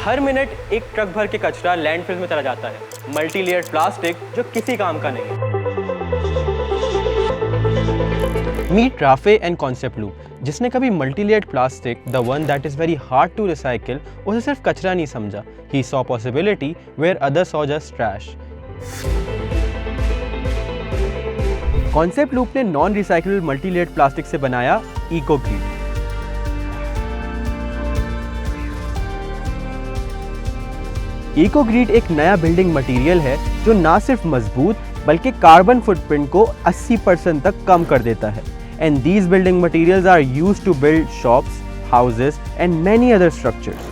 हर minute एक truck भर के कचरा लैंडफिल में चला जाता है, मल्टी लेयर्ड प्लास्टिक जो किसी काम का नहीं है। Meet Rafe and concept loop, जिसने कभी multi layered plastic, the one that is very hard to recycle, उसे सिर्फ कचरा नहीं समझा। He saw possibility where others saw just trash. Concept loop ने non recyclable multi layered plastic से बनाया इकोग्रीड। इकोग्रीड एक नया बिल्डिंग मटेरियल है जो ना सिर्फ मजबूत बल्कि कार्बन फुटप्रिंट को 80% तक कम कर देता है। And these building materials are used to build shops, houses, and many other structures.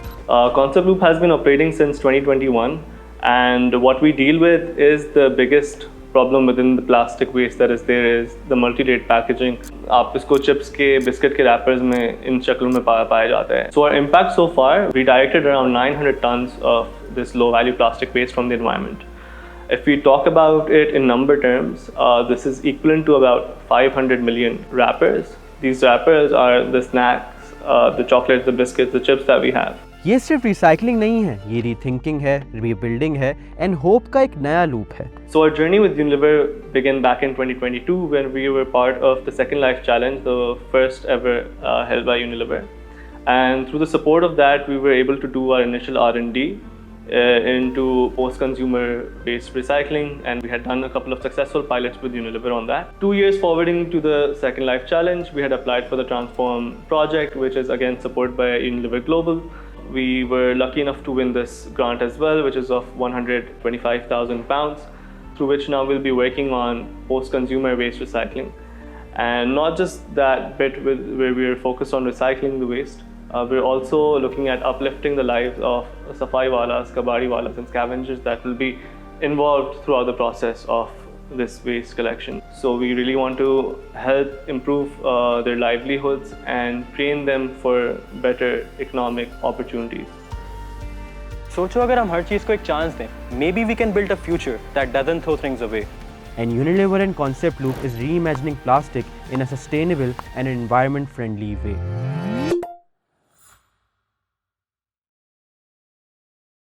Concept Loop has been operating since 2021, and what we deal with is the biggest problem within the plastic waste that is there is the multi-layered packaging. आप इसको chips के biscuit के wrappers में इन शक्लों में पाया जाता है. So our impact so far, we directed around 900 tons of this low-value plastic waste from the environment. If we talk about it in number terms, this is equivalent to about 500 million wrappers. These wrappers are the snacks, the chocolates, the biscuits, the chips that we have. ये सिर्फ recycling नहीं है, ये rethinking है, rebuilding है and hope का एक नया लूप है। So our journey with Unilever began back in 2022 when we were part of the Second Life Challenge, the first ever held by Unilever. And through the support of that, we were able to do our initial R&D into post-consumer waste recycling, and we had done a couple of successful pilots with Unilever on that. 2 years forwarding to the Second Life Challenge, we had applied for the Transform project, which is again supported by Unilever Global. We were lucky enough to win this grant as well, which is of £125,000, through which now we'll be working on post-consumer waste recycling. And not just that bit where we are focused on recycling the waste, we're also looking at uplifting the lives of safai walas, kabadi walas and scavengers that will be involved throughout the process of this waste collection. So we really want to help improve their livelihoods and train them for better economic opportunities. सोचो अगर हम हर चीज को एक chance दें, maybe we can build a future that doesn't throw things away. And Unilever and Concept Loop is reimagining plastic in a sustainable and environment-friendly way.